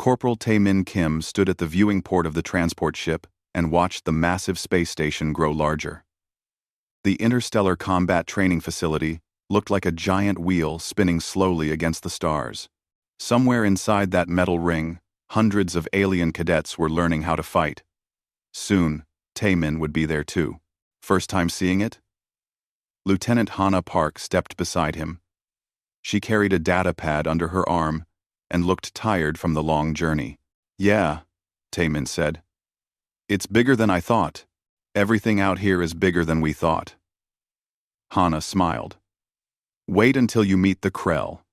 Corporal Tae-min Kim stood at the viewing port of the transport ship and watched the massive space station grow larger. The interstellar combat training facility looked like a giant wheel spinning slowly against the stars. Somewhere inside that metal ring, hundreds of alien cadets were learning how to fight. Soon, Tae-min would be there too. First time seeing it? Lieutenant Hana Park stepped beside him. She carried a data pad under her arm and looked tired from the long journey. "Yeah," Tae-min said. "It's bigger than I thought. Everything out here is bigger than we thought." Hana smiled. "Wait until you meet the Krell.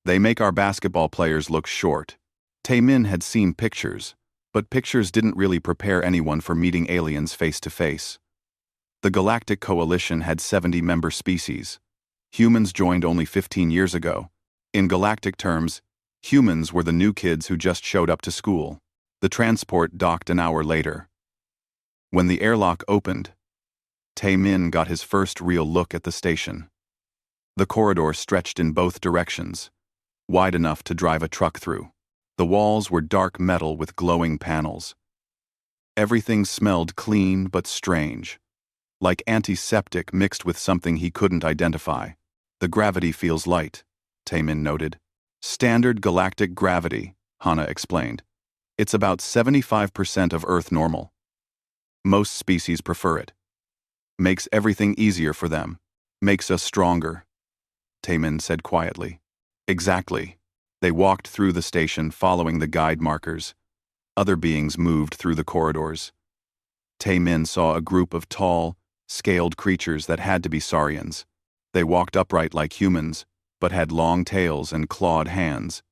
They make our basketball players look short." Tae-min had seen pictures, but pictures didn't really prepare anyone for meeting aliens face to face. The Galactic Coalition had 70 member species. Humans joined only 15 years ago. In galactic terms, humans were the new kids who just showed up to school. The transport docked an hour later. When the airlock opened, Tae-min got his first real look at the station. The corridor stretched in both directions, wide enough to drive a truck through. The walls were dark metal with glowing panels. Everything smelled clean but strange, like antiseptic mixed with something he couldn't identify. "The gravity feels light," Tae-min noted. "Standard galactic gravity," Hana explained. "It's about 75% of Earth normal. Most species prefer it. Makes everything easier for them. Makes us stronger," Tae-min said quietly. "Exactly." They walked through the station following the guide markers. Other beings moved through the corridors. Tae-min saw a group of tall, scaled creatures that had to be saurians. They walked upright like humans, but had long tails and clawed hands.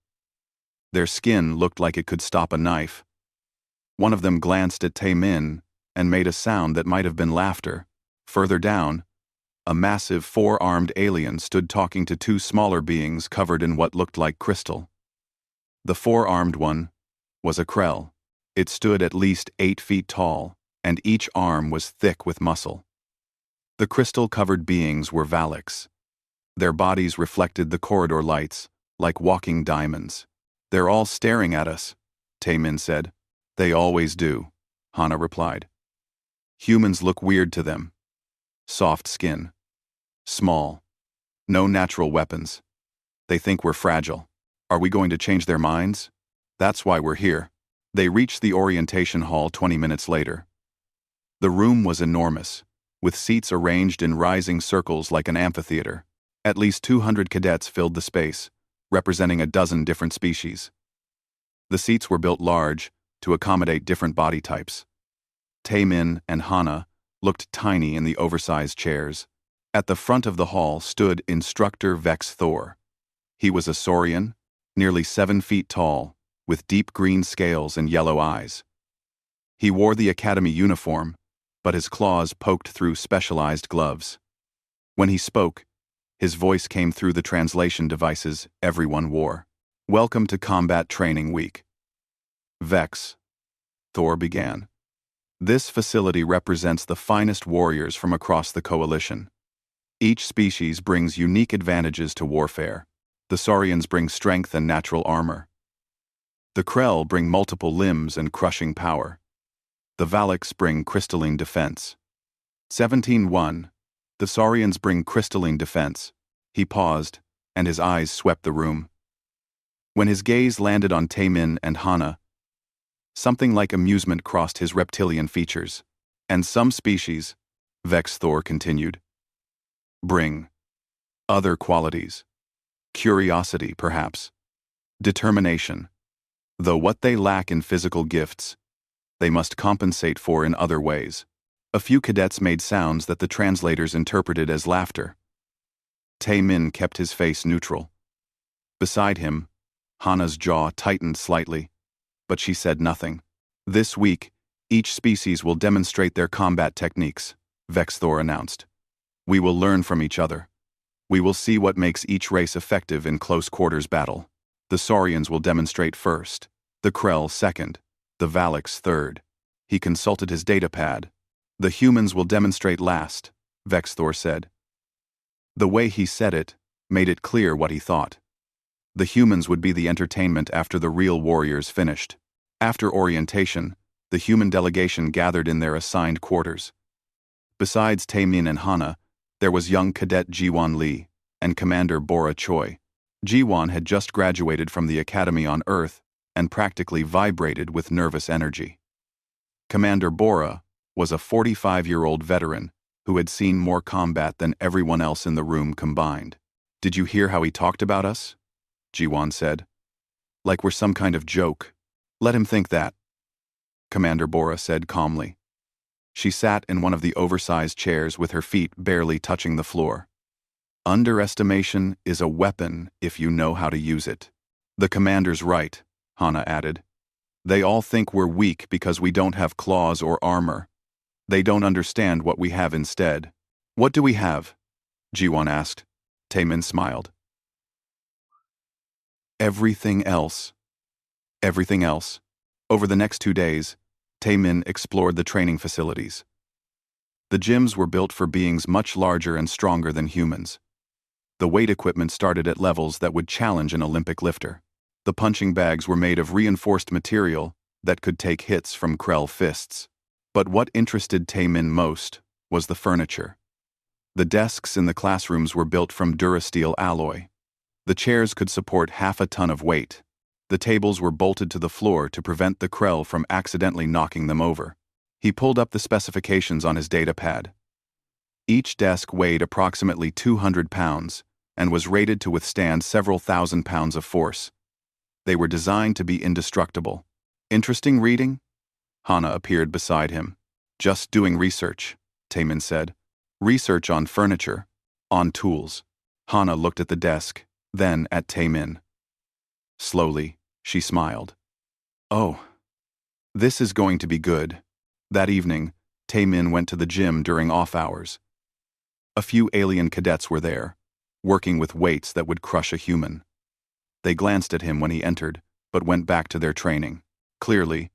Their skin looked like it could stop a knife. One of them glanced at Tae-min and made a sound that might have been laughter. Further down, a massive four-armed alien stood talking to two smaller beings covered in what looked like crystal. The four-armed one was a Krell. It stood at least 8 feet tall, and each arm was thick with muscle. The crystal-covered beings were Valaks. Their bodies reflected the corridor lights, like walking diamonds. "They're all staring at us," Tae-min said. "They always do," Hana replied. "Humans look weird to them. Soft skin. Small. No natural weapons. They think we're fragile. Are we going to change their minds? That's why we're here." They reached the orientation hall 20 minutes later. The room was enormous, with seats arranged in rising circles like an amphitheater. At least 200 cadets filled the space, representing a dozen different species. The seats were built large to accommodate different body types. Tae-min and Hana looked tiny in the oversized chairs. At the front of the hall stood Instructor Vex Thor. He was a saurian, nearly 7 feet tall, with deep green scales and yellow eyes. He wore the academy uniform, but his claws poked through specialized gloves. When he spoke, his voice came through the translation devices everyone wore. "Welcome to Combat Training Week." "Vex," Thor began. "This facility represents the finest warriors from across the Coalition. Each species brings unique advantages to warfare. The Saurians bring strength and natural armor. The Krell bring multiple limbs and crushing power. The Valaks bring crystalline defense. 17-1. The Saurians bring crystalline defense." He paused, and his eyes swept the room. When his gaze landed on Tae-min and Hana, something like amusement crossed his reptilian features. "And some species," Vex Thor continued, "bring other qualities. Curiosity, perhaps. Determination. Though what they lack in physical gifts, they must compensate for in other ways." A few cadets made sounds that the translators interpreted as laughter. Tae-min kept his face neutral. Beside him, Hana's jaw tightened slightly, but she said nothing. "This week, each species will demonstrate their combat techniques," Vex Thor announced. "We will learn from each other. We will see what makes each race effective in close-quarters battle. The Saurians will demonstrate first, the Krell second, the Valaks third." He consulted his datapad. "The humans will demonstrate last," Vex Thor said. The way he said it made it clear what he thought. The humans would be the entertainment after the real warriors finished. After orientation, the human delegation gathered in their assigned quarters. Besides Taemin and Hana, there was young cadet Jiwon Lee and Commander Bora Choi. Jiwon had just graduated from the academy on Earth and practically vibrated with nervous energy. Commander Bora was a 45-year-old veteran who had seen more combat than everyone else in the room combined. "Did you hear how he talked about us?" Jiwon said. "Like we're some kind of joke. Let him think that," Commander Bora said calmly. She sat in one of the oversized chairs with her feet barely touching the floor. "Underestimation is a weapon if you know how to use it." "The commander's right," Hana added. "They all think we're weak because we don't have claws or armor. They don't understand what we have instead." "What do we have?" Jiwon asked. Taemin smiled. "Everything else." Everything else. Over the next 2 days, Taemin explored the training facilities. The gyms were built for beings much larger and stronger than humans. The weight equipment started at levels that would challenge an Olympic lifter. The punching bags were made of reinforced material that could take hits from Krell fists. But what interested Taemin most was the furniture. The desks in the classrooms were built from Durasteel alloy. The chairs could support half a ton of weight. The tables were bolted to the floor to prevent the Krell from accidentally knocking them over. He pulled up the specifications on his data pad. Each desk weighed approximately 200 pounds and was rated to withstand several thousand pounds of force. They were designed to be indestructible. "Interesting reading?" Hana appeared beside him. "Just doing research," Taemin said. "Research on furniture, on tools." Hana looked at the desk, then at Taemin. Slowly, she smiled. "Oh, this is going to be good." That evening, Taemin went to the gym during off hours. A few alien cadets were there, working with weights that would crush a human. They glanced at him when he entered, but went back to their training. Clearly,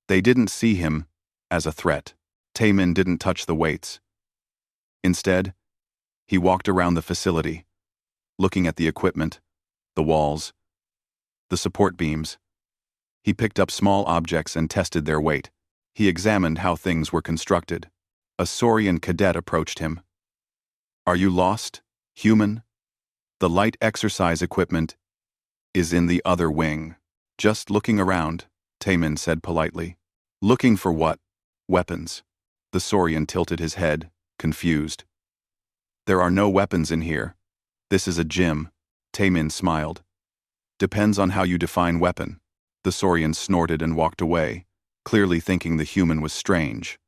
they didn't see him as a threat. Taemin didn't touch the weights. Instead, he walked around the facility, looking at the equipment, the walls, the support beams. He picked up small objects and tested their weight. He examined how things were constructed. A Saurian cadet approached him. "Are you lost, human? The light exercise equipment is in the other wing." "Just looking around," Taemin said politely. "Looking for what?" "Weapons." The Saurian tilted his head, confused. "There are no weapons in here. This is a gym." Taemin smiled. "Depends on how you define weapon." The Saurian snorted and walked away, clearly thinking the human was strange.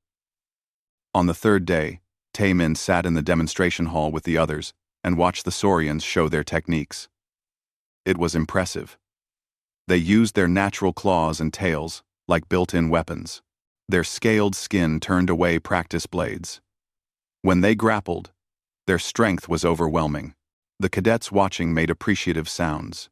On the third day, Taemin sat in the demonstration hall with the others and watched the Saurians show their techniques. It was impressive. They used their natural claws and tails like built-in weapons. Their scaled skin turned away practice blades. When they grappled, their strength was overwhelming. The cadets watching made appreciative sounds.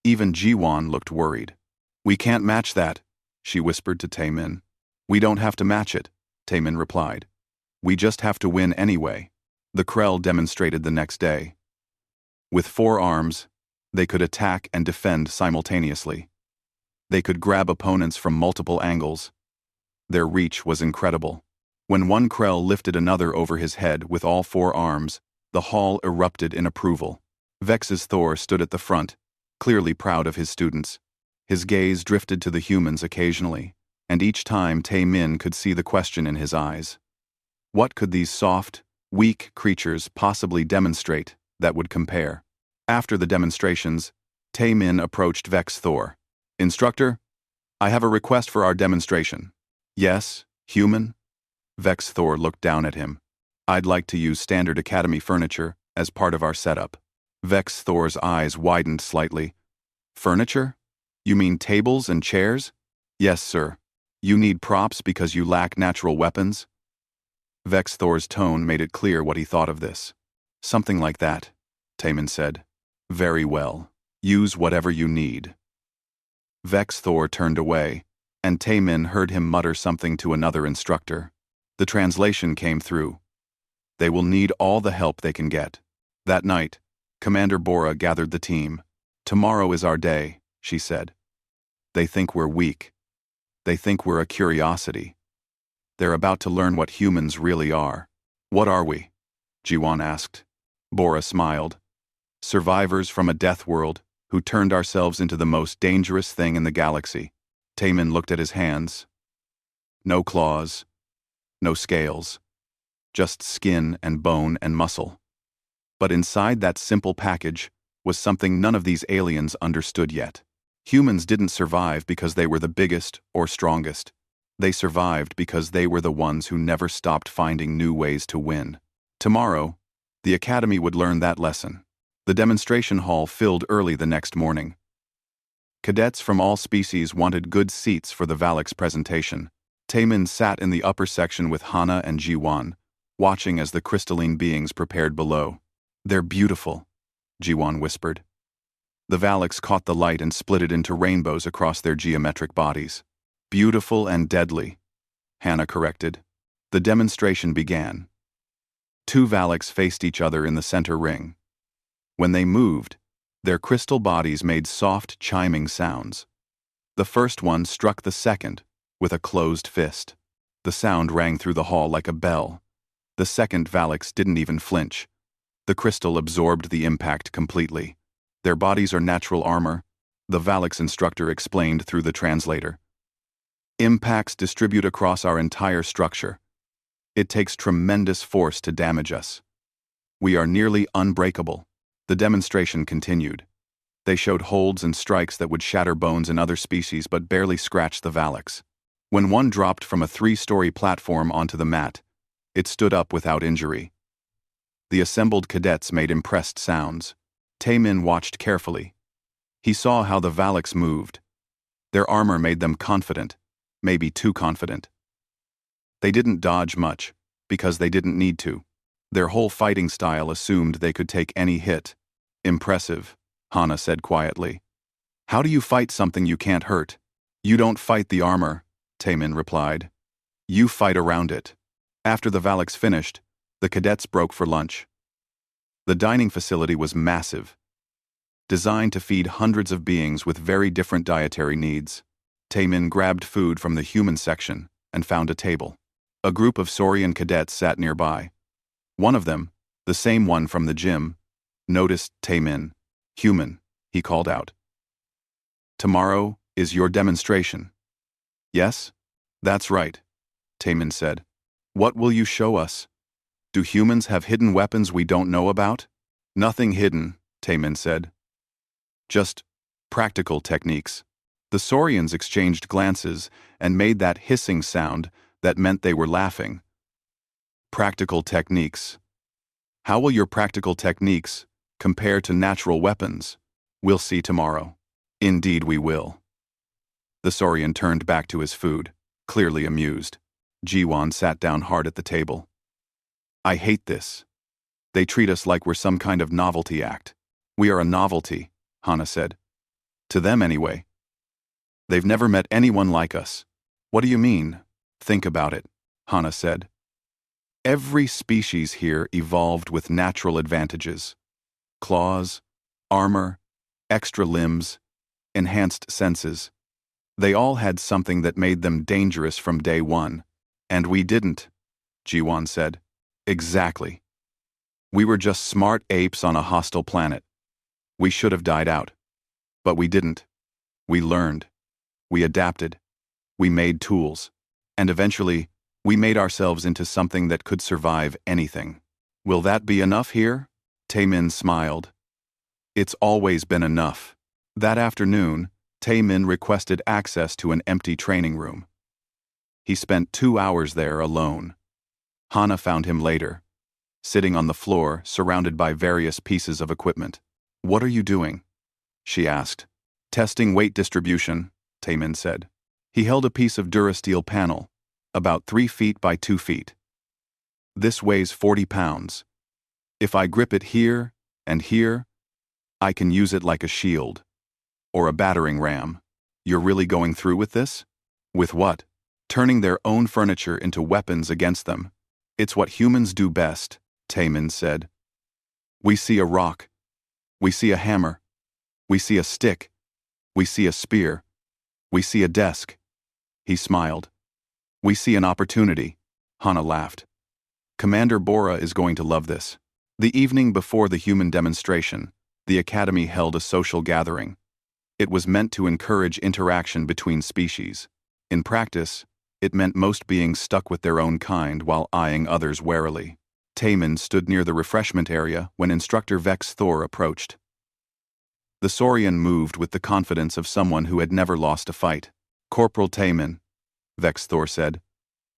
Even Jiwon looked worried. "We can't match that," she whispered to Taemin. "We don't have to match it," Taemin replied. "We just have to win anyway." The Krell demonstrated the next day. With 4 arms, they could attack and defend simultaneously. They could grab opponents from multiple angles. Their reach was incredible. When one Krell lifted another over his head with all 4 arms, the hall erupted in approval. Vex's Thor stood at the front, clearly proud of his students. His gaze drifted to the humans occasionally, and each time Taemin could see the question in his eyes. What could these soft, weak creatures possibly demonstrate that would compare? After the demonstrations, Taemin approached Vex Thor. "Instructor, I have a request for our demonstration." "Yes, human?" Vex Thor looked down at him. "I'd like to use standard academy furniture as part of our setup." Vex Thor's eyes widened slightly. "Furniture? You mean tables and chairs?" "Yes, sir. You need props because you lack natural weapons?" Vex Thor's tone made it clear what he thought of this. "Something like that," Taemin said. "Very well. Use whatever you need." Vex Thor turned away, and Taemin heard him mutter something to another instructor. The translation came through. "They will need all the help they can get." That night, Commander Bora gathered the team. "Tomorrow is our day," she said. "They think we're weak. They think we're a curiosity. They're about to learn what humans really are." "What are we?" Jiwan asked. Bora smiled. "Survivors from a death world who turned ourselves into the most dangerous thing in the galaxy." Taemin looked at his hands. No claws, no scales, just skin and bone and muscle. But inside that simple package was something none of these aliens understood yet. Humans didn't survive because they were the biggest or strongest. They survived because they were the ones who never stopped finding new ways to win. Tomorrow, the Academy would learn that lesson. The demonstration hall filled early the next morning. Cadets from all species wanted good seats for the Valak's presentation. Taemin sat in the upper section with Hana and Jiwan, watching as the crystalline beings prepared below. "They're beautiful," Jiwan whispered. The Valaks caught the light and split it into rainbows across their geometric bodies. "Beautiful and deadly," Hana corrected. The demonstration began. Two Valaks faced each other in the center ring. When they moved, their crystal bodies made soft, chiming sounds. The first one struck the second with a closed fist. The sound rang through the hall like a bell. The second Valaks didn't even flinch. The crystal absorbed the impact completely. "Their bodies are natural armor," the Valak's instructor explained through the translator. "Impacts distribute across our entire structure. It takes tremendous force to damage us. We are nearly unbreakable." The demonstration continued. They showed holds and strikes that would shatter bones in other species but barely scratch the Valaks. When one dropped from a 3-story platform onto the mat, it stood up without injury. The assembled cadets made impressed sounds. Taemin watched carefully. He saw how the Valaks moved. Their armor made them confident, maybe too confident. They didn't dodge much, because they didn't need to. Their whole fighting style assumed they could take any hit. "Impressive," Hana said quietly. "How do you fight something you can't hurt?" "You don't fight the armor," Taemin replied. "You fight around it." After the Valaks finished, the cadets broke for lunch. The dining facility was massive, designed to feed hundreds of beings with very different dietary needs. Taemin grabbed food from the human section and found a table. A group of Saurian cadets sat nearby. One of them, the same one from the gym, noticed Taemin. "Human," he called out. "Tomorrow is your demonstration." "Yes, that's right," Taemin said. "What will you show us? Do humans have hidden weapons we don't know about?" "Nothing hidden," Taemin said. "Just practical techniques." The Saurians exchanged glances and made that hissing sound that meant they were laughing. "Practical techniques. How will your practical techniques compare to natural weapons? We'll see tomorrow." "Indeed we will." The Saurian turned back to his food, clearly amused. Jiwan sat down hard at the table. "I hate this. They treat us like we're some kind of novelty act." "We are a novelty," Hana said. "To them anyway. They've never met anyone like us." "What do you mean?" "Think about it," Hana said. "Every species here evolved with natural advantages. Claws, armor, extra limbs, enhanced senses. They all had something that made them dangerous from day one. And we didn't," Jiwan said. "Exactly. We were just smart apes on a hostile planet. We should have died out. But we didn't. We learned. We adapted. We made tools. And eventually, we made ourselves into something that could survive anything." "Will that be enough here?" Taemin smiled. "It's always been enough." That afternoon, Taemin requested access to an empty training room. He spent 2 hours there alone. Hana found him later, sitting on the floor surrounded by various pieces of equipment. "What are you doing?" she asked. "Testing weight distribution," Taemin said. He held a piece of Durasteel panel, about 3 feet by 2 feet. "This weighs 40 pounds. If I grip it here and here, I can use it like a shield. Or a battering ram. You're really going through with this?" "With what?" "Turning their own furniture into weapons against them. It's what humans do best," Taemin said. "We see a rock, We see a hammer. We see a stick. We see a spear. We see a desk. He smiled. We see an opportunity. Hana laughed. Commander Bora is going to love this. The evening before the human demonstration, the Academy held a social gathering. It was meant to encourage interaction between species. In practice, it meant most beings stuck with their own kind while eyeing others warily. Taemin stood near the refreshment area when Instructor Vex Thor approached. The Saurian moved with the confidence of someone who had never lost a fight. Corporal Taemin, Vex Thor said,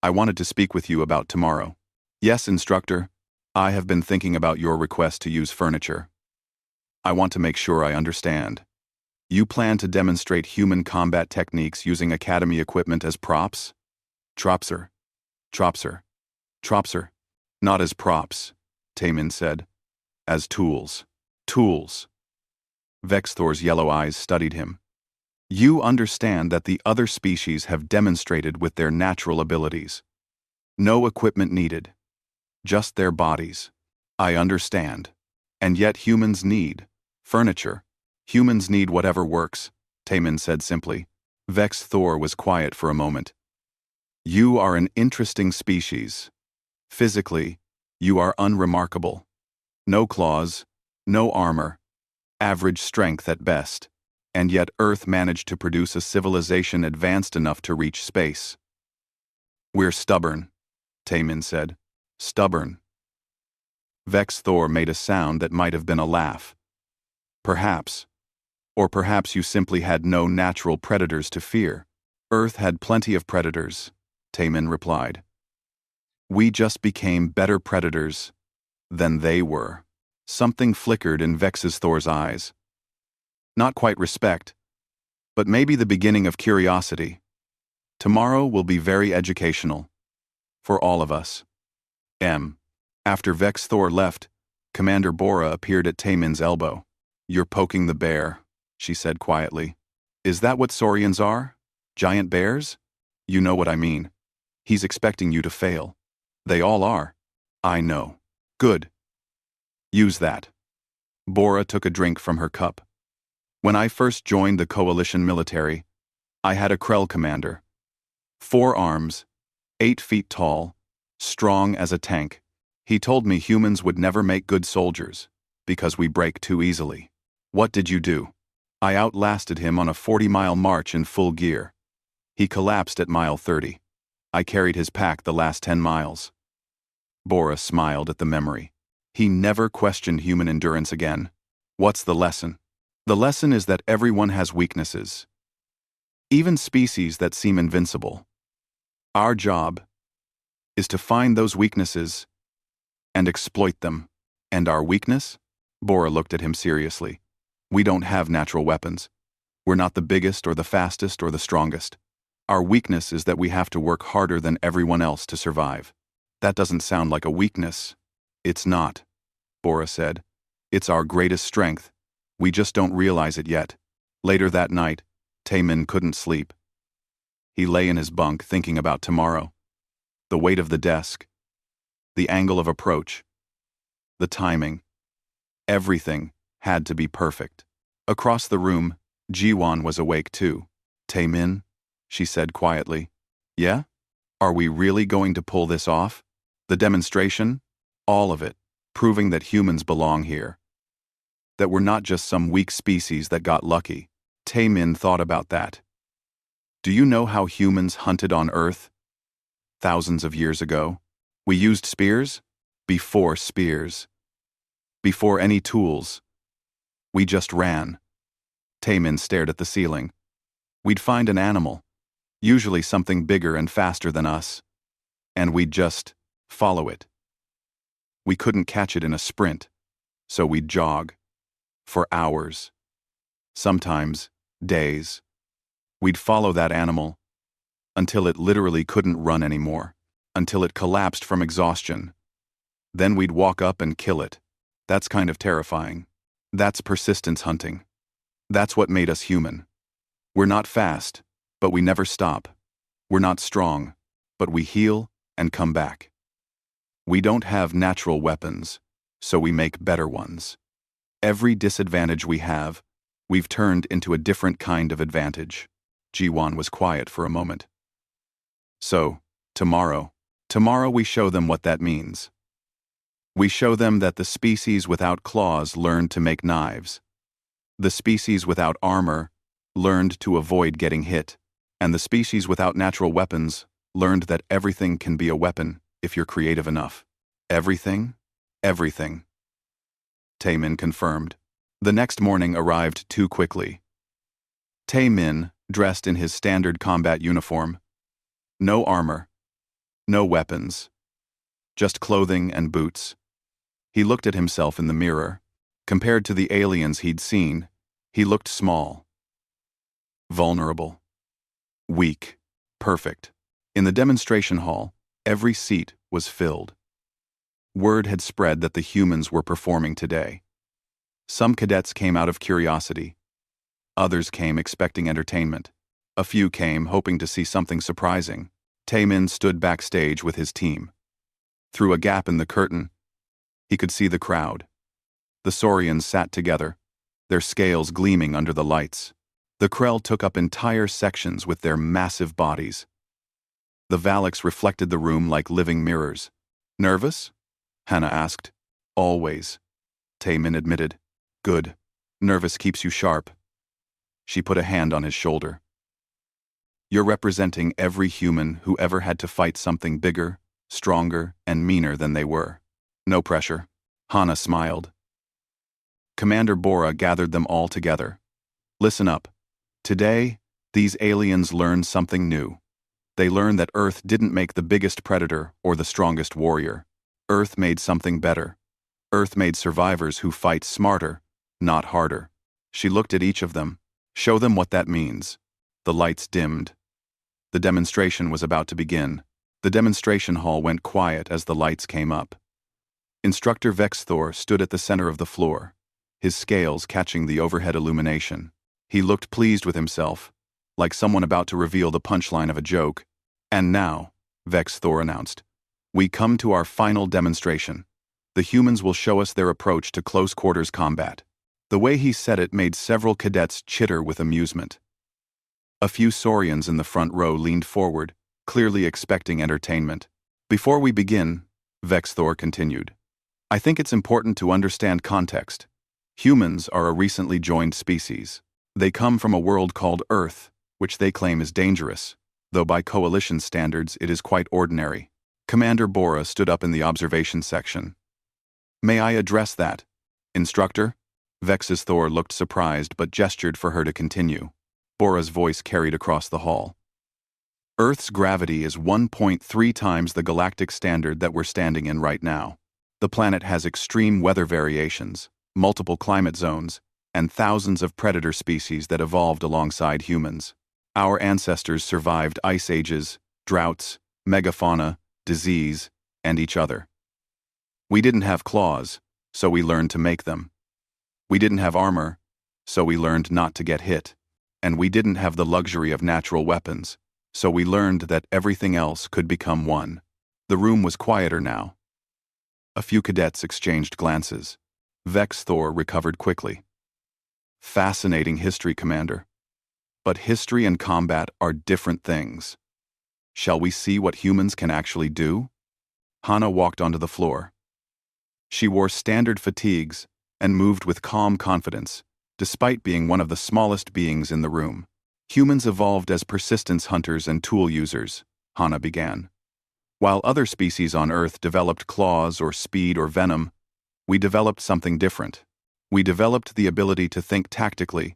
I wanted to speak with you about tomorrow. Yes, Instructor. I have been thinking about your request to use furniture. I want to make sure I understand. You plan to demonstrate human combat techniques using Academy equipment as props? Tropser. Tropser. Tropser. Not as props, Taemin said. As tools. Tools. Vex Thor's yellow eyes studied him. You understand that the other species have demonstrated with their natural abilities. No equipment needed. Just their bodies. I understand. And yet humans need furniture. Humans need whatever works, Taemin said simply. Vex Thor was quiet for a moment. You are an interesting species. Physically, you are unremarkable. No claws, no armor, average strength at best. And yet Earth managed to produce a civilization advanced enough to reach space. We're stubborn, Taemin said. Stubborn. Vex Thor made a sound that might have been a laugh. Perhaps. Or perhaps you simply had no natural predators to fear. Earth had plenty of predators, Taemin replied. We just became better predators than they were. Something flickered in Vex Thor's eyes. Not quite respect, but maybe the beginning of curiosity. Tomorrow will be very educational. For all of us. After Vex Thor left, Commander Bora appeared at Taemin's elbow. You're poking the bear, she said quietly. Is that what Saurians are? Giant bears? You know what I mean. He's expecting you to fail. They all are. I know. Good. Use that. Bora took a drink from her cup. When I first joined the coalition military, I had a Krell commander. 4 arms, 8 feet tall, strong as a tank. He told me humans would never make good soldiers, because we break too easily. What did you do? I outlasted him on a 40-mile march in full gear. He collapsed at mile 30. I carried his pack the last 10 miles. Bora smiled at the memory. He never questioned human endurance again. What's the lesson? The lesson is that everyone has weaknesses. Even species that seem invincible. Our job is to find those weaknesses and exploit them. And our weakness? Bora looked at him seriously. We don't have natural weapons. We're not the biggest or the fastest or the strongest. Our weakness is that we have to work harder than everyone else to survive. That doesn't sound like a weakness. It's not, Bora said. It's our greatest strength. We just don't realize it yet. Later that night, Taemin couldn't sleep. He lay in his bunk thinking about tomorrow. The weight of the desk. The angle of approach. The timing. Everything had to be perfect. Across the room, Jiwon was awake too. Taemin, she said quietly. Yeah? Are we really going to pull this off? The demonstration? All of it. Proving that humans belong here. That we're not just some weak species that got lucky. Taemin thought about that. Do you know how humans hunted on Earth? Thousands of years ago. We used spears? Before spears. Before any tools. We just ran. Taemin stared at the ceiling. We'd find an animal, usually something bigger and faster than us, and we'd just follow it. We couldn't catch it in a sprint, so we'd jog. For hours. Sometimes, days. We'd follow that animal until it literally couldn't run anymore, until it collapsed from exhaustion. Then we'd walk up and kill it. That's kind of terrifying. That's persistence hunting. That's what made us human. We're not fast, but we never stop. We're not strong, but we heal and come back. We don't have natural weapons, so we make better ones. Every disadvantage we have, we've turned into a different kind of advantage. Jiwan was quiet for a moment. So, tomorrow we show them what that means. We show them that the species without claws learned to make knives. The species without armor learned to avoid getting hit. And the species without natural weapons learned that everything can be a weapon if you're creative enough. Everything? Everything. Taemin confirmed. The next morning arrived too quickly. Taemin, dressed in his standard combat uniform. No armor. No weapons. Just clothing and boots. He looked at himself in the mirror. Compared to the aliens he'd seen, he looked small. Vulnerable. Weak. Perfect. In the demonstration hall, every seat was filled. Word had spread that the humans were performing today. Some cadets came out of curiosity. Others came expecting entertainment. A few came hoping to see something surprising. Taemin stood backstage with his team. Through a gap in the curtain, he could see the crowd. The Saurians sat together, their scales gleaming under the lights. The Krell took up entire sections with their massive bodies. The Valaks reflected the room like living mirrors. Nervous? Hannah asked. Always. Taemin admitted. Good. Nervous keeps you sharp. She put a hand on his shoulder. You're representing every human who ever had to fight something bigger, stronger, and meaner than they were. No pressure. Hannah smiled. Commander Bora gathered them all together. Listen up. Today, these aliens learned something new. They learned that Earth didn't make the biggest predator or the strongest warrior. Earth made something better. Earth made survivors who fight smarter, not harder. She looked at each of them. Show them what that means. The lights dimmed. The demonstration was about to begin. The demonstration hall went quiet as the lights came up. Instructor Vexthor stood at the center of the floor, his scales catching the overhead illumination. He looked pleased with himself, like someone about to reveal the punchline of a joke. And now, Vexthor announced, we come to our final demonstration. The humans will show us their approach to close-quarters combat. The way he said it made several cadets chitter with amusement. A few Saurians in the front row leaned forward, clearly expecting entertainment. Before we begin, Vexthor continued, I think it's important to understand context. Humans are a recently joined species. They come from a world called Earth, which they claim is dangerous, though by coalition standards it is quite ordinary. Commander Bora stood up in the observation section. May I address that? Instructor? Vexthor looked surprised but gestured for her to continue. Bora's voice carried across the hall. Earth's gravity is 1.3 times the galactic standard that we're standing in right now. The planet has extreme weather variations, multiple climate zones, and thousands of predator species that evolved alongside humans. Our ancestors survived ice ages, droughts, megafauna, disease, and each other. We didn't have claws, so we learned to make them. We didn't have armor, so we learned not to get hit. And we didn't have the luxury of natural weapons, so we learned that everything else could become one. The room was quieter now. A few cadets exchanged glances. Vexthor recovered quickly. Fascinating history, Commander. But history and combat are different things. Shall we see what humans can actually do? Hannah walked onto the floor. She wore standard fatigues and moved with calm confidence, despite being one of the smallest beings in the room. Humans evolved as persistence hunters and tool users, Hannah began. While other species on Earth developed claws or speed or venom, we developed something different. We developed the ability to think tactically,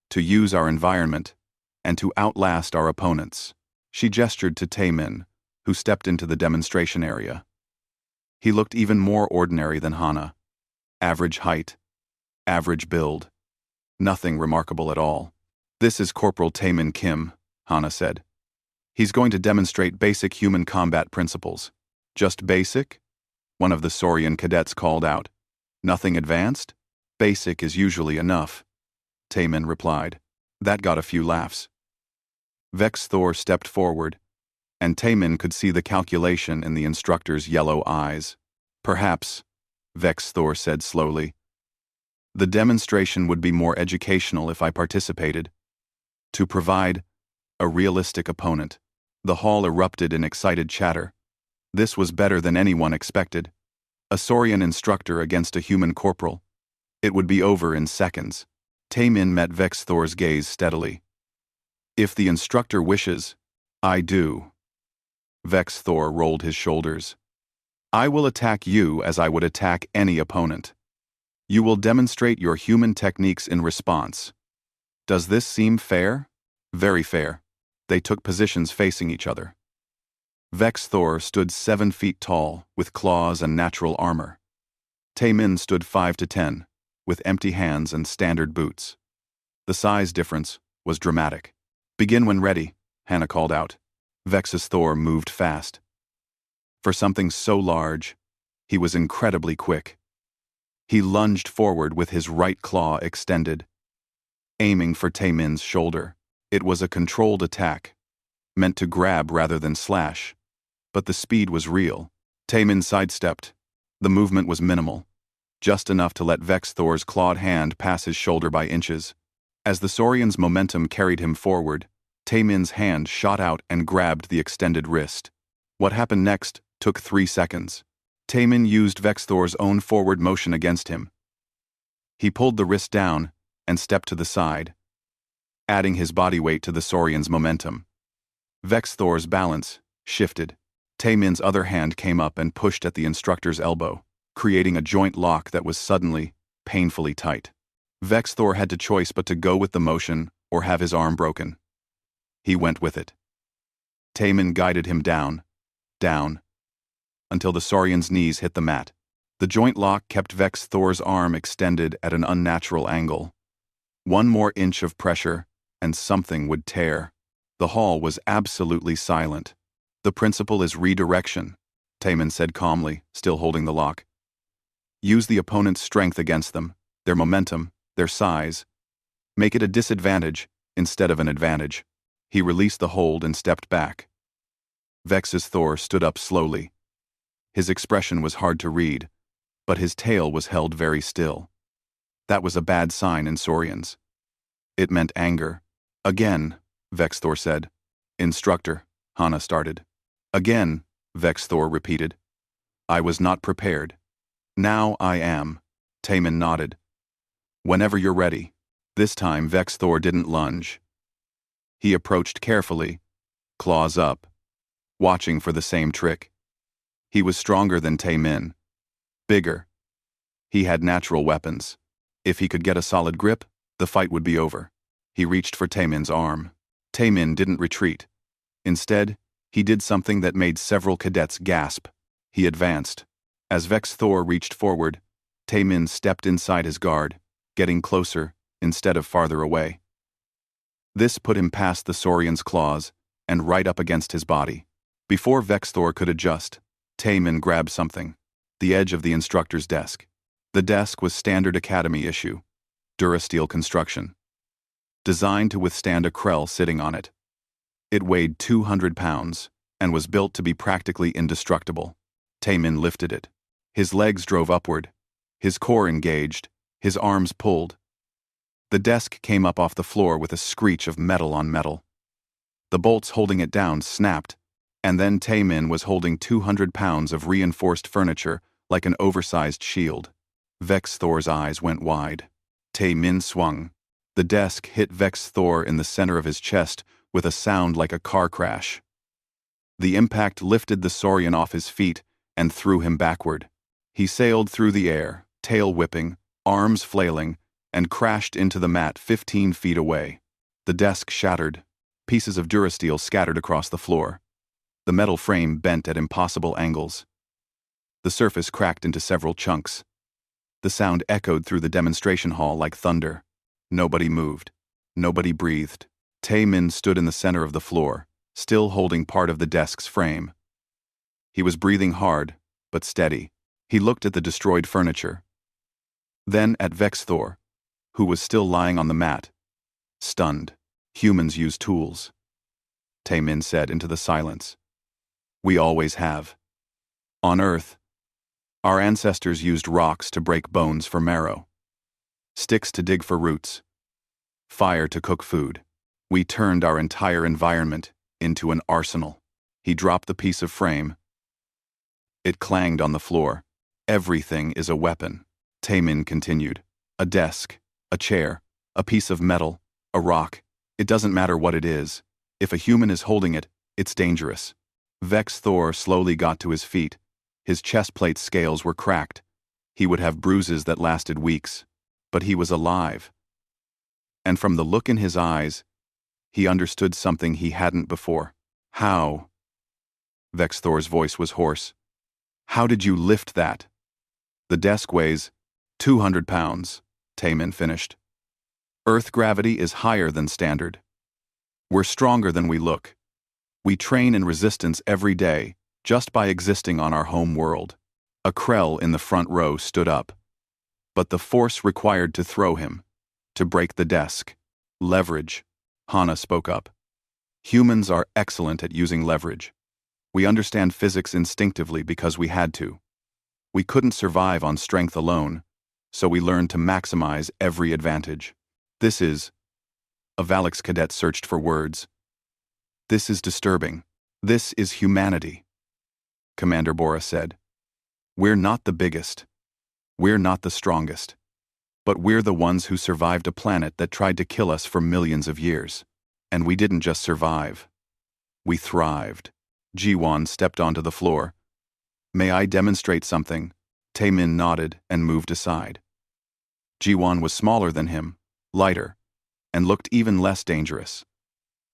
to use our environment, and to outlast our opponents. She gestured to Taemin, who stepped into the demonstration area. He looked even more ordinary than Hannah. Average height, average build. Nothing remarkable at all. This is Corporal Taemin Kim, Hannah said. He's going to demonstrate basic human combat principles. Just basic? One of the Saurian cadets called out. Nothing advanced? Basic is usually enough, Taemin replied. That got a few laughs. Vexthor stepped forward, and Taemin could see the calculation in the instructor's yellow eyes. Perhaps, Vexthor said slowly, The demonstration would be more educational if I participated. To provide a realistic opponent. The hall erupted in excited chatter. This was better than anyone expected. A Saurian instructor against a human corporal. It would be over in seconds. Taemin met Vex Thor's gaze steadily. If the instructor wishes, I do. Vex Thor rolled his shoulders. I will attack you as I would attack any opponent. You will demonstrate your human techniques in response. Does this seem fair? Very fair. They took positions facing each other. Vex Thor stood 7 feet tall, with claws and natural armor. Taemin stood 5 to 10, with empty hands and standard boots. The size difference was dramatic. Begin when ready, Hannah called out. Vex's Thor moved fast. For something so large, he was incredibly quick. He lunged forward with his right claw extended, aiming for Taemin's shoulder. It was a controlled attack, meant to grab rather than slash, but the speed was real. Taemin sidestepped. The movement was minimal, just enough to let Vex Thor's clawed hand pass his shoulder by inches. As the Saurian's momentum carried him forward, Taemin's hand shot out and grabbed the extended wrist. What happened next took 3 seconds. Taemin used Vex Thor's own forward motion against him. He pulled the wrist down and stepped to the side, adding his body weight to the Saurian's momentum. Vex Thor's balance shifted. Taemin's other hand came up and pushed at the instructor's elbow, creating a joint lock that was suddenly, painfully tight. Vex Thor had to choice but to go with the motion or have his arm broken. He went with it. Taemin guided him down, until the Saurian's knees hit the mat. The joint lock kept Vex Thor's arm extended at an unnatural angle. 1 more inch of pressure, and something would tear. The hall was absolutely silent. The principle is redirection, Taemin said calmly, still holding the lock. Use the opponent's strength against them, their momentum, their size. Make it a disadvantage instead of an advantage. He released the hold and stepped back. Vex's Thor stood up slowly. His expression was hard to read, but his tail was held very still. That was a bad sign in Saurians. It meant anger. Again, Vex Thor said. Instructor, Hana started. Again, Vex Thor repeated. I was not prepared. Now I am. Taemin nodded. Whenever you're ready. This time Vex Thor didn't lunge. He approached carefully, claws up, watching for the same trick. He was stronger than Taemin. Bigger. He had natural weapons. If he could get a solid grip, the fight would be over. He reached for Taemin's arm. Taemin didn't retreat. Instead, he did something that made several cadets gasp. He advanced. As Vex Thor reached forward, Taemin stepped inside his guard, getting closer instead of farther away. This put him past the Saurian's claws and right up against his body. Before Vex Thor could adjust, Taemin grabbed something, the edge of the instructor's desk. The desk was standard academy issue, Durasteel construction, designed to withstand a Krell sitting on it. It weighed 200 pounds and was built to be practically indestructible. Taemin lifted it. His legs drove upward, his core engaged, his arms pulled. The desk came up off the floor with a screech of metal on metal. The bolts holding it down snapped, and then Taemin was holding 200 pounds of reinforced furniture like an oversized shield. Vex Thor's eyes went wide. Taemin swung. The desk hit Vex Thor in the center of his chest with a sound like a car crash. The impact lifted the Saurian off his feet and threw him backward. He sailed through the air, tail whipping, arms flailing, and crashed into the mat 15 feet away. The desk shattered. Pieces of Durasteel scattered across the floor. The metal frame bent at impossible angles. The surface cracked into several chunks. The sound echoed through the demonstration hall like thunder. Nobody moved. Nobody breathed. Taemin stood in the center of the floor, still holding part of the desk's frame. He was breathing hard, but steady. He looked at the destroyed furniture. Then at Vex Thor, who was still lying on the mat, stunned. Humans use tools, Taemin said into the silence. We always have. On Earth, our ancestors used rocks to break bones for marrow. sticks to dig for roots, fire to cook food. We turned our entire environment into an arsenal. He dropped the piece of frame. It clanged on the floor. Everything is a weapon. Taemin continued. A desk, a chair, a piece of metal, a rock. It doesn't matter what it is. If a human is holding it, it's dangerous. Vex Thor slowly got to his feet. His chest plate scales were cracked. He would have bruises that lasted weeks. But he was alive. And from the look in his eyes, he understood something he hadn't before. How? Vex Thor's voice was hoarse. How did you lift that? The desk weighs 200 pounds, Taemin finished. Earth gravity is higher than standard. We're stronger than we look. We train in resistance every day, just by existing on our home world. A Krell in the front row stood up. But the force required to throw him, to break the desk. Leverage, Hana spoke up. Humans are excellent at using leverage. We understand physics instinctively because we had to. We couldn't survive on strength alone, so we learned to maximize every advantage. This is... A Valix cadet searched for words. This is disturbing. This is humanity. Commander Bora said. We're not the biggest. We're not the strongest. But we're the ones who survived a planet that tried to kill us for millions of years. And we didn't just survive. We thrived. Jiwon stepped onto the floor. May I demonstrate something? Taemin nodded and moved aside. Jiwon was smaller than him, lighter, and looked even less dangerous.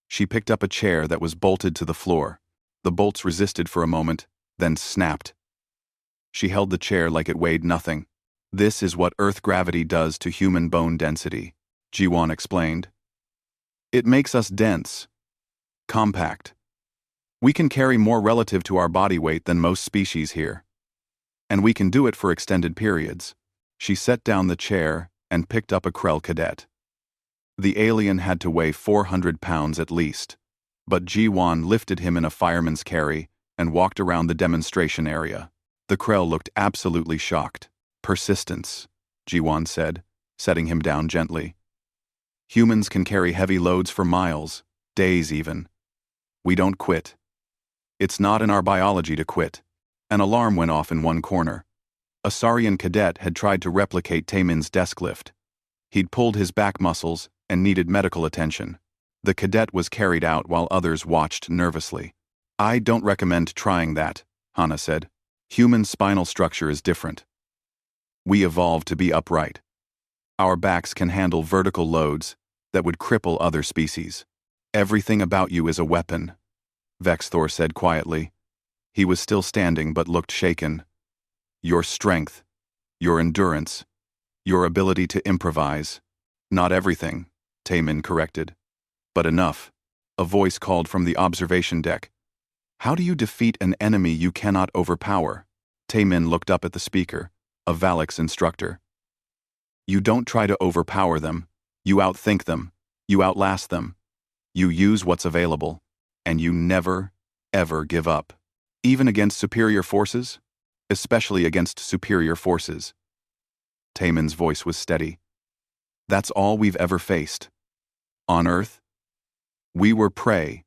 She picked up a chair that was bolted to the floor. The bolts resisted for a moment, then snapped. She held the chair like it weighed nothing. This is what Earth gravity does to human bone density, Jiwon explained. It makes us dense, compact. We can carry more relative to our body weight than most species here. And we can do it for extended periods. She set down the chair and picked up a Krell cadet. The alien had to weigh 400 pounds at least, but Jiwon lifted him in a fireman's carry and walked around the demonstration area. The Krell looked absolutely shocked. Persistence, Jiwon said, setting him down gently. Humans can carry heavy loads for miles, days even. We don't quit. It's not in our biology to quit. An alarm went off in one corner. A Saurian cadet had tried to replicate Taemin's desk lift. He'd pulled his back muscles and needed medical attention. The cadet was carried out while others watched nervously. I don't recommend trying that, Hana said. Human spinal structure is different. We evolved to be upright. Our backs can handle vertical loads that would cripple other species. Everything about you is a weapon, Vex Thor said quietly. He was still standing but looked shaken. Your strength, your endurance, your ability to improvise. Not everything, Taemin corrected. But enough. A voice called from the observation deck. How do you defeat an enemy you cannot overpower? Taemin looked up at the speaker, a Valix instructor. You don't try to overpower them. You outthink them. You outlast them. You use what's available. And you never, ever give up. Even against superior forces? Especially against superior forces. Taemin's voice was steady. That's all we've ever faced. On Earth, we were prey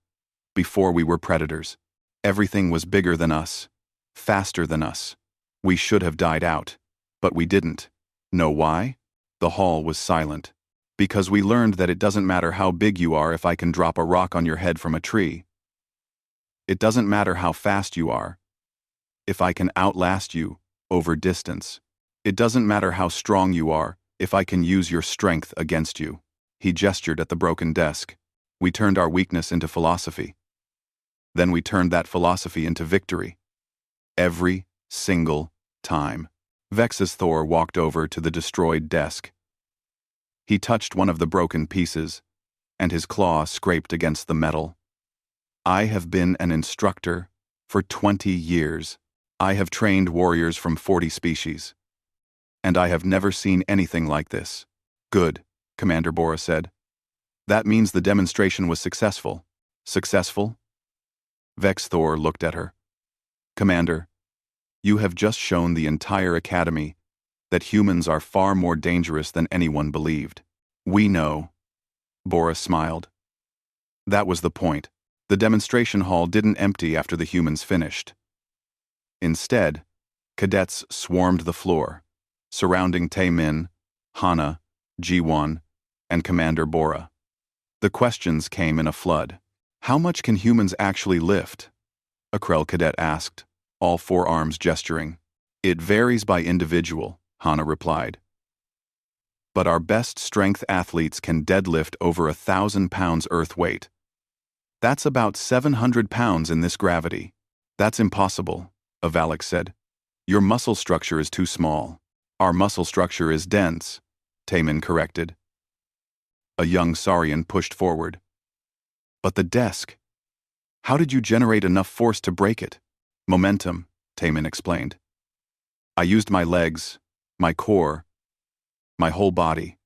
before we were predators. Everything was bigger than us, faster than us. We should have died out, but we didn't. Know why? The hall was silent. Because we learned that it doesn't matter how big you are if I can drop a rock on your head from a tree. It doesn't matter how fast you are if I can outlast you over distance. It doesn't matter how strong you are if I can use your strength against you. He gestured at the broken desk. We turned our weakness into philosophy. Then we turned that philosophy into victory. Every single time. Vex's Thor walked over to the destroyed desk. He touched one of the broken pieces, and his claw scraped against the metal. I have been an instructor for 20 years. I have trained warriors from 40 species. And I have never seen anything like this. Good, Commander Bora said. That means the demonstration was successful. Successful? Vex Thor looked at her. Commander, you have just shown the entire academy that humans are far more dangerous than anyone believed. We know. Bora smiled. That was the point. The demonstration hall didn't empty after the humans finished. Instead, cadets swarmed the floor, surrounding Tae-min, Hana, Ji-won, and Commander Bora. The questions came in a flood. How much can humans actually lift? A Krell cadet asked, all four arms gesturing. It varies by individual, Hana replied. But our best strength athletes can deadlift over 1,000 pounds earth weight. That's about 700 pounds in this gravity. That's impossible, a Valak said. Your muscle structure is too small. Our muscle structure is dense, Tae-min corrected. A young Saurian pushed forward. But the desk. How did you generate enough force to break it? Momentum, Tae-min explained. I used my legs, my core, my whole body.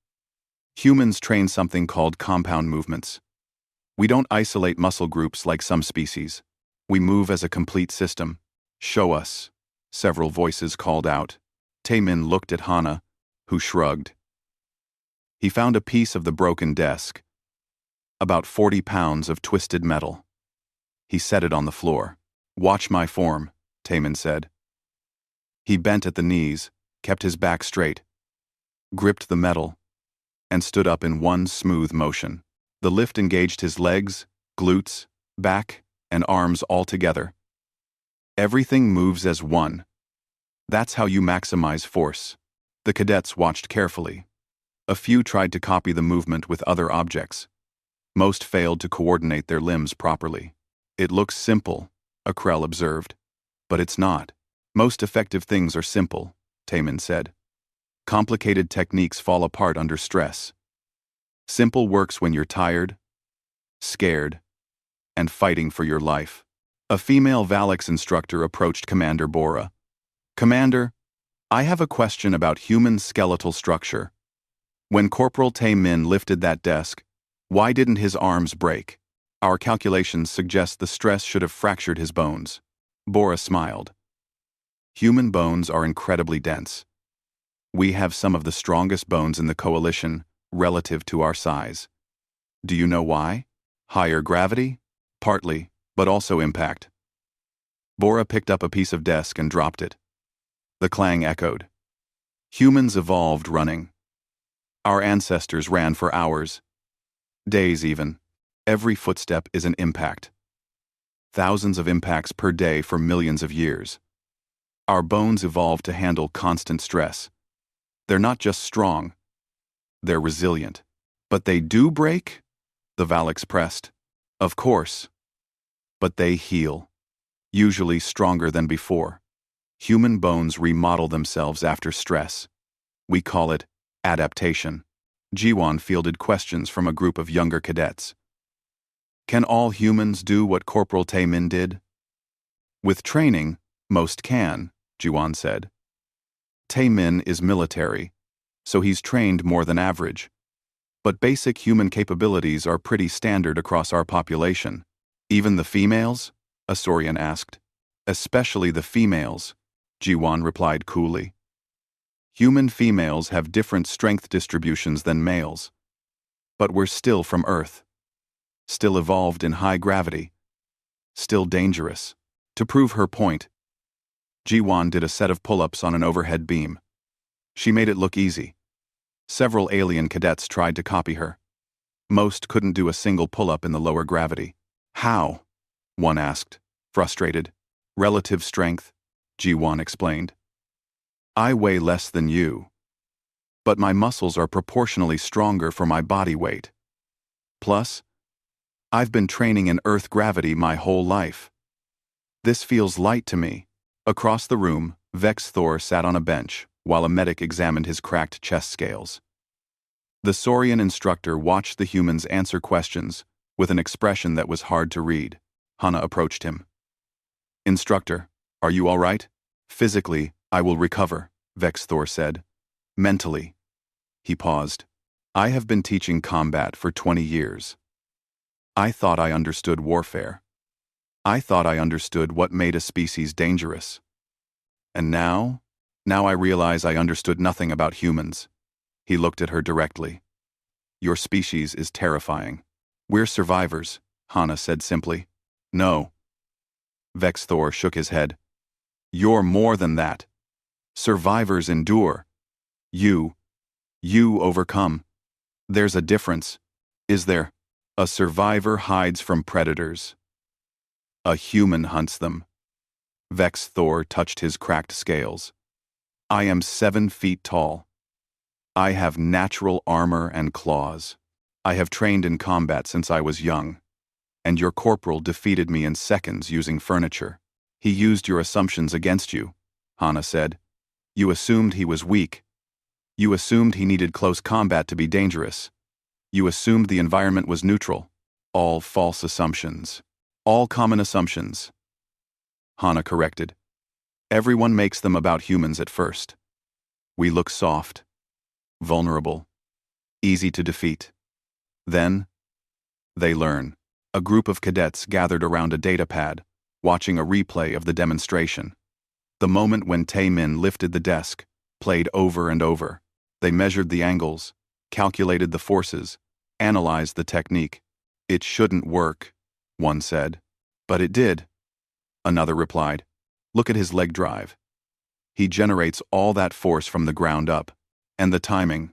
Humans train something called compound movements. We don't isolate muscle groups like some species. We move as a complete system. Show us, several voices called out. Tae-min looked at Hana, who shrugged. He found a piece of the broken desk. About 40 pounds of twisted metal. He set it on the floor. Watch my form, Tae-min said. He bent at the knees, kept his back straight, gripped the metal, and stood up in one smooth motion. The lift engaged his legs, glutes, back, and arms all together. Everything moves as one. That's how you maximize force. The cadets watched carefully. A few tried to copy the movement with other objects. Most failed to coordinate their limbs properly. It looks simple, a Krell observed. But it's not. Most effective things are simple, Tae-min said. Complicated techniques fall apart under stress. Simple works when you're tired, scared, and fighting for your life. A female Valak's instructor approached Commander Bora. Commander, I have a question about human skeletal structure. When Corporal Tae-min lifted that desk, why didn't his arms break? Our calculations suggest the stress should have fractured his bones. Bora smiled. Human bones are incredibly dense. We have some of the strongest bones in the coalition relative to our size. Do you know why? Higher gravity? Partly, but also impact. Bora picked up a piece of desk and dropped it. The clang echoed. Humans evolved running. Our ancestors ran for hours, days even. Every footstep is an impact. Thousands of impacts per day for millions of years. Our bones evolved to handle constant stress. They're not just strong, they're resilient. But they do break? The Valaks pressed. Of course. But they heal, usually stronger than before. Human bones remodel themselves after stress. We call it adaptation. Ji-won fielded questions from a group of younger cadets. Can all humans do what Corporal Tae-min did? With training, most can, Ji-won said. Tae-min is military, so he's trained more than average. But basic human capabilities are pretty standard across our population. Even the females? A Saurian asked. Especially the females, Ji-won replied coolly. Human females have different strength distributions than males. But we're still from Earth. Still evolved in high gravity. Still dangerous. To prove her point, Ji-won did a set of pull-ups on an overhead beam. She made it look easy. Several alien cadets tried to copy her. Most couldn't do a single pull-up in the lower gravity. How? One asked, frustrated. Relative strength, Ji-won explained. I weigh less than you, but my muscles are proportionally stronger for my body weight. Plus, I've been training in Earth gravity my whole life. This feels light to me. Across the room, Vex Thor sat on a bench while a medic examined his cracked chest scales. The Saurian instructor watched the humans answer questions with an expression that was hard to read. Hana approached him. Instructor, are you all right? Physically, I will recover, Vex Thor said. Mentally. He paused. I have been teaching combat for 20 years. I thought I understood warfare. I thought I understood what made a species dangerous. And now, Now I realize I understood nothing about humans. He looked at her directly. Your species is terrifying. We're survivors, Hana said simply. No. Vex Thor shook his head. You're more than that. Survivors endure. You overcome. There's a difference. Is there? A survivor hides from predators. A human hunts them. Vex Thor touched his cracked scales. I am 7 feet tall. I have natural armor and claws. I have trained in combat since I was young. And your corporal defeated me in seconds using furniture. He used your assumptions against you, Hana said. You assumed he was weak. You assumed he needed close combat to be dangerous. You assumed the environment was neutral. All false assumptions. All common assumptions. Hana corrected. Everyone makes them about humans at first. We look soft, vulnerable, easy to defeat. Then, they learn. A group of cadets gathered around a datapad, watching a replay of the demonstration. The moment when Tae-min lifted the desk played over and over. They measured the angles, calculated the forces, analyzed the technique. It shouldn't work, one said. But it did, another replied. Look at his leg drive. He generates all that force from the ground up. And the timing.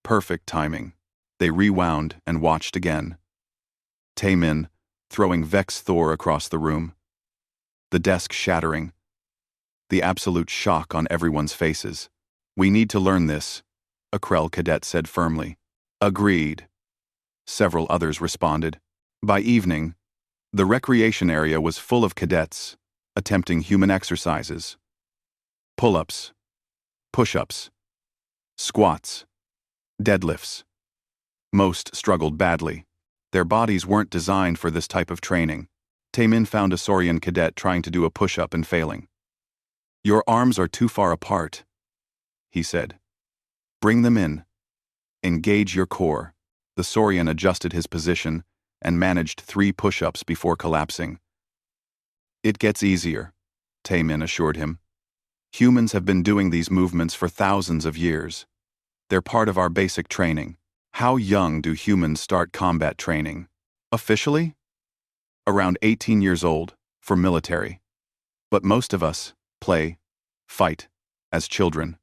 Perfect timing. They rewound and watched again. Tae-min, throwing Vex Thor across the room. The desk shattering. The absolute shock on everyone's faces. We need to learn this, a Krell cadet said firmly. Agreed. Several others responded. By evening, the recreation area was full of cadets, attempting human exercises. Pull-ups, push-ups, squats, deadlifts. Most struggled badly. Their bodies weren't designed for this type of training. Tae-min found a Saurian cadet trying to do a push-up and failing. Your arms are too far apart, he said. Bring them in. Engage your core. The Saurian adjusted his position and managed 3 push-ups before collapsing. It gets easier, Tae-min assured him. Humans have been doing these movements for thousands of years. They're part of our basic training. How young do humans start combat training? Officially? Around 18 years old, for military. But most of us play, fight, as children.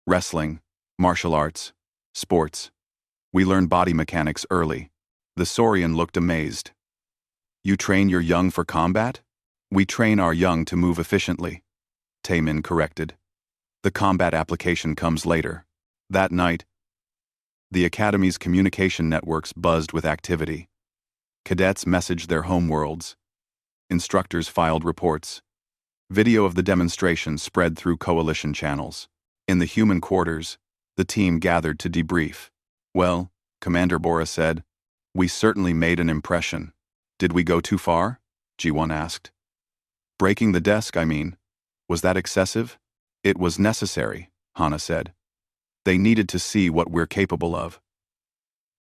Wrestling, martial arts, sports. We learn body mechanics early. The Saurian looked amazed. You train your young for combat? We train our young to move efficiently, Tae-min corrected. The combat application comes later. That night, the Academy's communication networks buzzed with activity. Cadets messaged their homeworlds. Instructors filed reports. Video of the demonstration spread through coalition channels. In the human quarters, the team gathered to debrief. Well, Commander Bora said, we certainly made an impression. Did we go too far? G1 asked. Breaking the desk, I mean. Was that excessive? It was necessary, Hana said. They needed to see what we're capable of.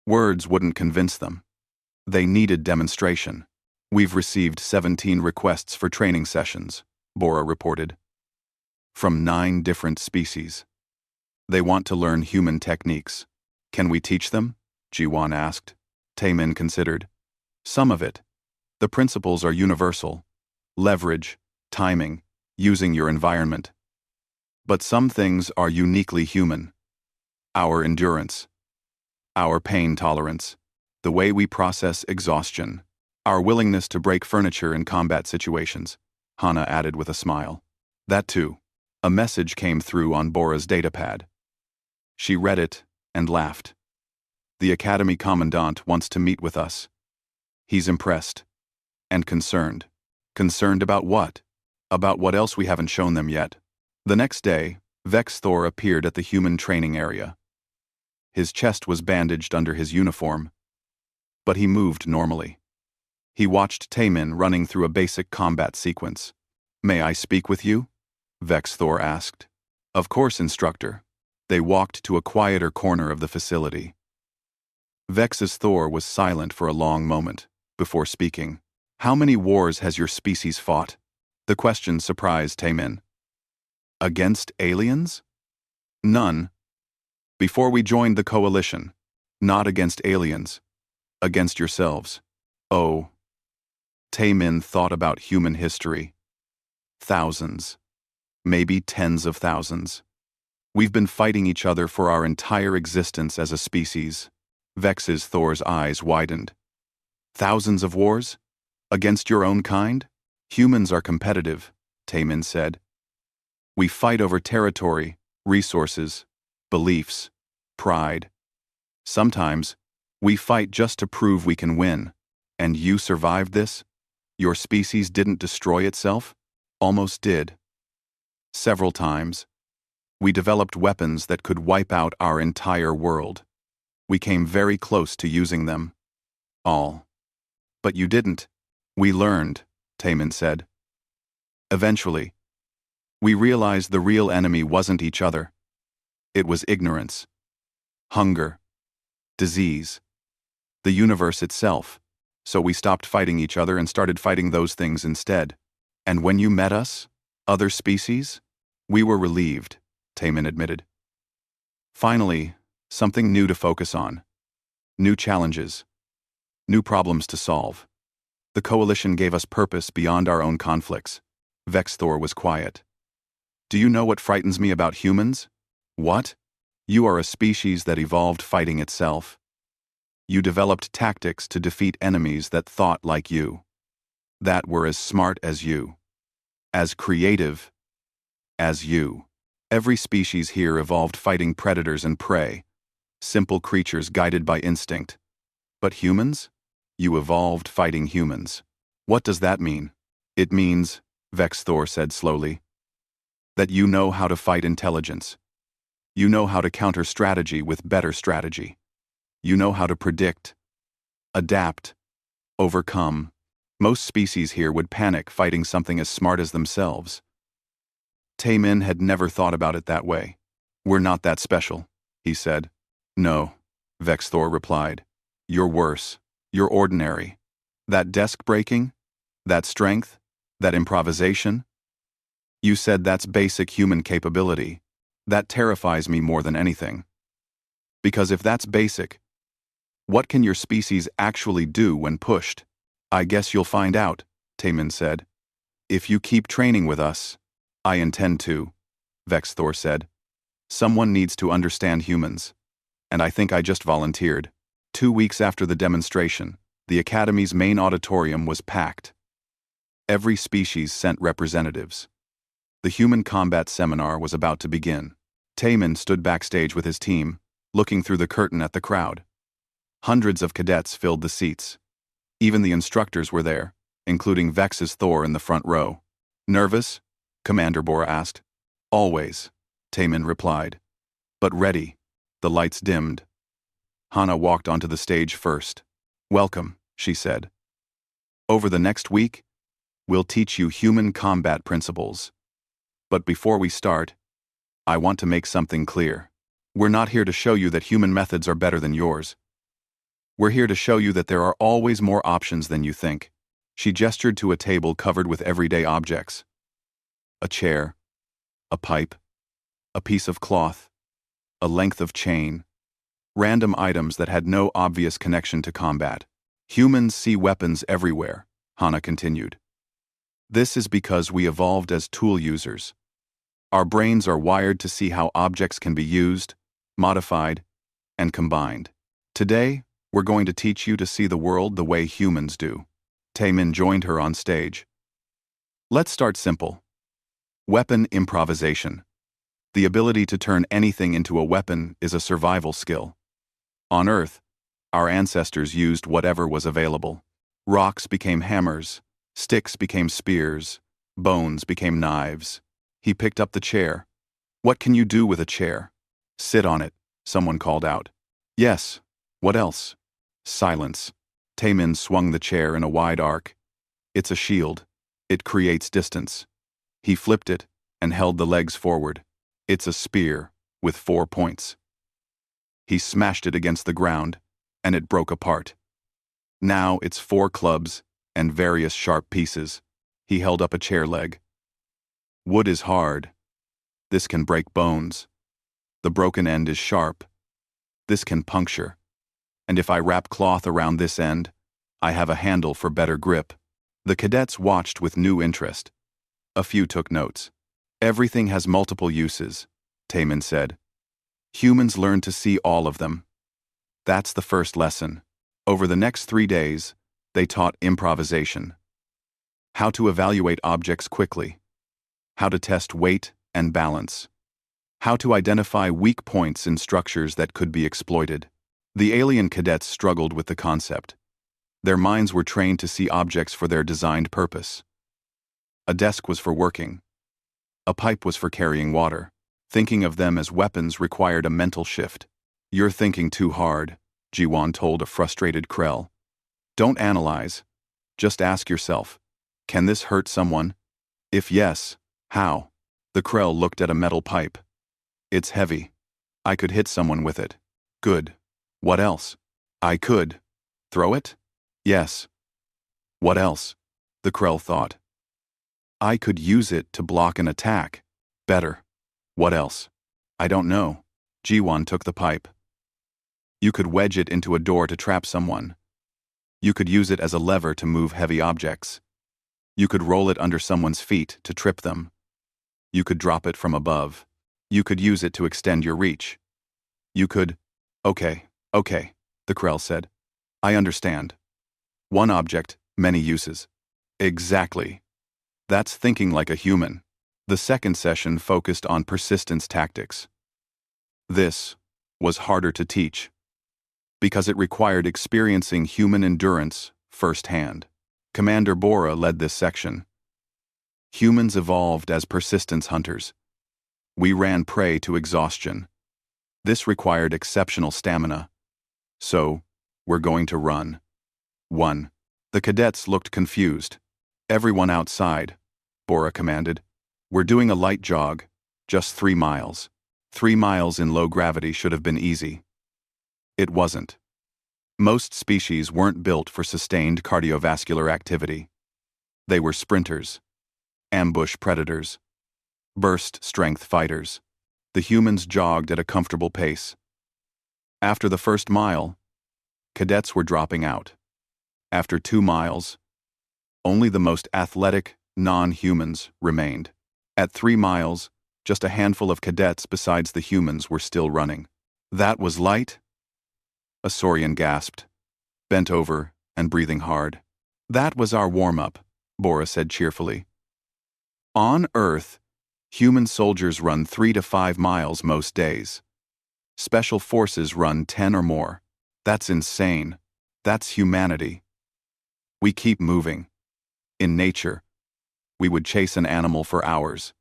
Words wouldn't convince them. They needed demonstration. We've received 17 requests for training sessions, Bora reported. From 9 different species. They want to learn human techniques. Can we teach them? Ji-won asked. Tae-min considered. Some of it. The principles are universal. Leverage, timing, using your environment. But some things are uniquely human. Our endurance. Our pain tolerance. The way we process exhaustion. Our willingness to break furniture in combat situations, Hana added with a smile. That too. A message came through on Bora's datapad. She read it and laughed. The Academy Commandant wants to meet with us. He's impressed. And concerned. Concerned about what? About what else we haven't shown them yet. The next day, Vex Thor appeared at the human training area. His chest was bandaged under his uniform. But he moved normally. He watched Tae-min running through a basic combat sequence. May I speak with you? Vex Thor asked. Of course, Instructor. They walked to a quieter corner of the facility. Vex's Thor was silent for a long moment, before speaking. How many wars has your species fought? The question surprised Tae-min. Against aliens? None. Before we joined the coalition. Not against aliens. Against yourselves. Oh. Taemin thought about human history. Thousands. Maybe tens of thousands. We've been fighting each other for our entire existence as a species. Vex's Thor's eyes widened. Thousands of wars? Against your own kind? Humans are competitive, Taemin said. We fight over territory, resources, beliefs, pride. Sometimes, we fight just to prove we can win. And you survived this? Your species didn't destroy itself? Almost did. Several times. We developed weapons that could wipe out our entire world. We came very close to using them. All. But you didn't. We learned, Taemin said. Eventually, we realized the real enemy wasn't each other. It was ignorance, hunger, disease, the universe itself. So we stopped fighting each other and started fighting those things instead. And when you met us, other species, we were relieved, Taemin admitted. Finally, something new to focus on. New challenges. New problems to solve. The coalition gave us purpose beyond our own conflicts. Vexthor was quiet. Do you know what frightens me about humans? What? You are a species that evolved fighting itself. You developed tactics to defeat enemies that thought like you. That were as smart as you. As creative as you. Every species here evolved fighting predators and prey. Simple creatures guided by instinct. But humans? You evolved fighting humans. What does that mean? It means, Vexthor said slowly, that you know how to fight intelligence. You know how to counter strategy with better strategy. You know how to predict, adapt, overcome. Most species here would panic fighting something as smart as themselves. Taemin had never thought about it that way. We're not that special, he said. No, Vexthor replied. You're worse. You're ordinary. That desk breaking? That strength? That improvisation? You said that's basic human capability. That terrifies me more than anything. Because if that's basic, what can your species actually do when pushed? I guess you'll find out, Taemin said. If you keep training with us. I intend to, Vexthor said. Someone needs to understand humans. And I think I just volunteered. 2 weeks after the demonstration, the Academy's main auditorium was packed. Every species sent representatives. The human combat seminar was about to begin. Taemin stood backstage with his team, looking through the curtain at the crowd. Hundreds of cadets filled the seats. Even the instructors were there, including Vex's Thor in the front row. Nervous? Commander Bor asked. Always, Taemin replied. But ready. The lights dimmed. Hana walked onto the stage first. Welcome, she said. Over the next week, we'll teach you human combat principles. But before we start, I want to make something clear. We're not here to show you that human methods are better than yours. We're here to show you that there are always more options than you think. She gestured to a table covered with everyday objects. A chair, a pipe, a piece of cloth, a length of chain, random items that had no obvious connection to combat. Humans see weapons everywhere, Hana continued. This is because we evolved as tool users. Our brains are wired to see how objects can be used, modified, and combined. Today, we're going to teach you to see the world the way humans do. Taemin joined her on stage. Let's start simple. Weapon improvisation. The ability to turn anything into a weapon is a survival skill. On Earth, our ancestors used whatever was available. Rocks became hammers, sticks became spears, bones became knives. He picked up the chair. What can you do with a chair? Sit on it, someone called out. Yes, what else? Silence. Taemin swung the chair in a wide arc. It's a shield. It creates distance. He flipped it and held the legs forward. It's a spear with 4 points. He smashed it against the ground, and it broke apart. Now it's 4 clubs and various sharp pieces. He held up a chair leg. Wood is hard. This can break bones. The broken end is sharp. This can puncture. And if I wrap cloth around this end, I have a handle for better grip. The cadets watched with new interest. A few took notes. Everything has multiple uses, Taemin said. Humans learn to see all of them. That's the first lesson. Over the next 3 days, they taught improvisation. How to evaluate objects quickly. How to test weight and balance. How to identify weak points in structures that could be exploited. The alien cadets struggled with the concept. Their minds were trained to see objects for their designed purpose. A desk was for working. A pipe was for carrying water. Thinking of them as weapons required a mental shift. You're thinking too hard, Jiwon told a frustrated Krell. Don't analyze. Just ask yourself, can this hurt someone? If yes, how? The Krell looked at a metal pipe. It's heavy. I could hit someone with it. Good. What else? I could. Throw it? Yes. What else? The Krell thought. I could use it to block an attack. Better. What else? I don't know. Jiwon took the pipe. You could wedge it into a door to trap someone. You could use it as a lever to move heavy objects. You could roll it under someone's feet to trip them. You could drop it from above. You could use it to extend your reach. You could... Okay, the Krell said. I understand. One object, many uses. Exactly. That's thinking like a human. The second session focused on persistence tactics. This was harder to teach, because it required experiencing human endurance firsthand. Commander Bora led this section. Humans evolved as persistence hunters. We ran prey to exhaustion. This required exceptional stamina. So, we're going to run. 1. The cadets looked confused. Everyone outside, Bora commanded. We're doing a light jog, just 3 miles. 3 miles in low gravity should have been easy. It wasn't. Most species weren't built for sustained cardiovascular activity. They were sprinters, ambush predators, burst strength fighters. The humans jogged at a comfortable pace. After the first mile, cadets were dropping out. After 2 miles, only the most athletic non-humans remained. At 3 miles, just a handful of cadets besides the humans were still running. That was light? A Saurian gasped, bent over and breathing hard. That was our warm-up, Bora said cheerfully. On Earth, human soldiers run 3 to 5 miles most days. Special forces run 10 or more. That's insane. That's humanity. We keep moving. In nature, we would chase an animal for hours,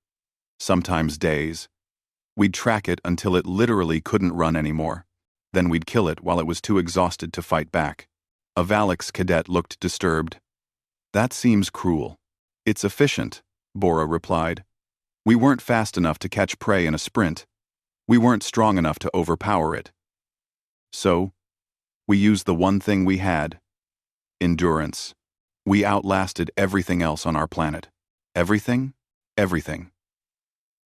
sometimes days. We'd track it until it literally couldn't run anymore. Then we'd kill it while it was too exhausted to fight back. A Valix cadet looked disturbed. That seems cruel. It's efficient, Bora replied. We weren't fast enough to catch prey in a sprint. We weren't strong enough to overpower it. So, we used the one thing we had: endurance. We outlasted everything else on our planet. Everything? Everything.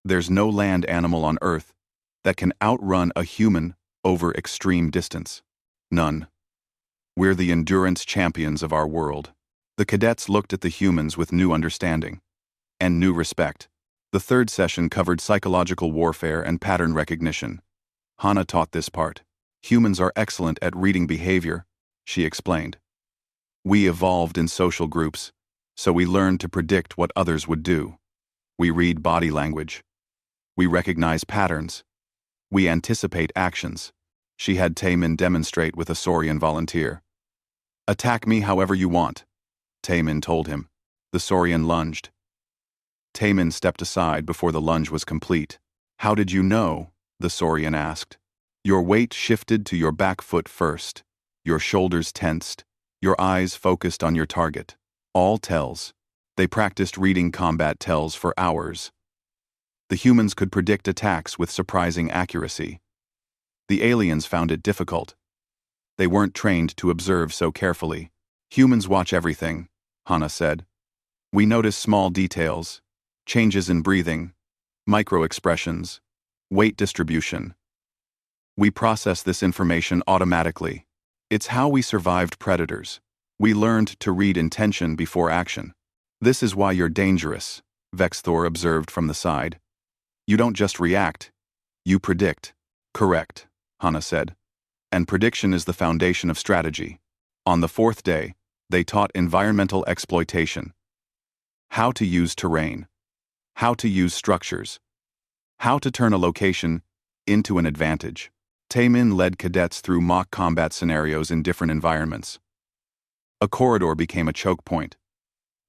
There's no land animal on Earth that can outrun a human over extreme distance. None. We're the endurance champions of our world. The cadets looked at the humans with new understanding and new respect. The third session covered psychological warfare and pattern recognition. Hana taught this part. Humans are excellent at reading behavior, she explained. We evolved in social groups, so we learned to predict what others would do. We read body language. We recognize patterns. We anticipate actions. She had Taemin demonstrate with a Saurian volunteer. Attack me however you want, Taemin told him. The Saurian lunged. Taemin stepped aside before the lunge was complete. How did you know? The Saurian asked. Your weight shifted to your back foot first. Your shoulders tensed. Your eyes focused on your target. All tells. They practiced reading combat tells for hours. The humans could predict attacks with surprising accuracy. The aliens found it difficult. They weren't trained to observe so carefully. Humans watch everything, Hana said. We notice small details, changes in breathing, micro-expressions, weight distribution. We process this information automatically. It's how we survived predators. We learned to read intention before action. This is why you're dangerous, Vexthor observed from the side. You don't just react, you predict. Correct, Hana said. And prediction is the foundation of strategy. On the fourth day, they taught environmental exploitation. How to use terrain. How to use structures. How to turn a location into an advantage. Taemin led cadets through mock combat scenarios in different environments. A corridor became a choke point.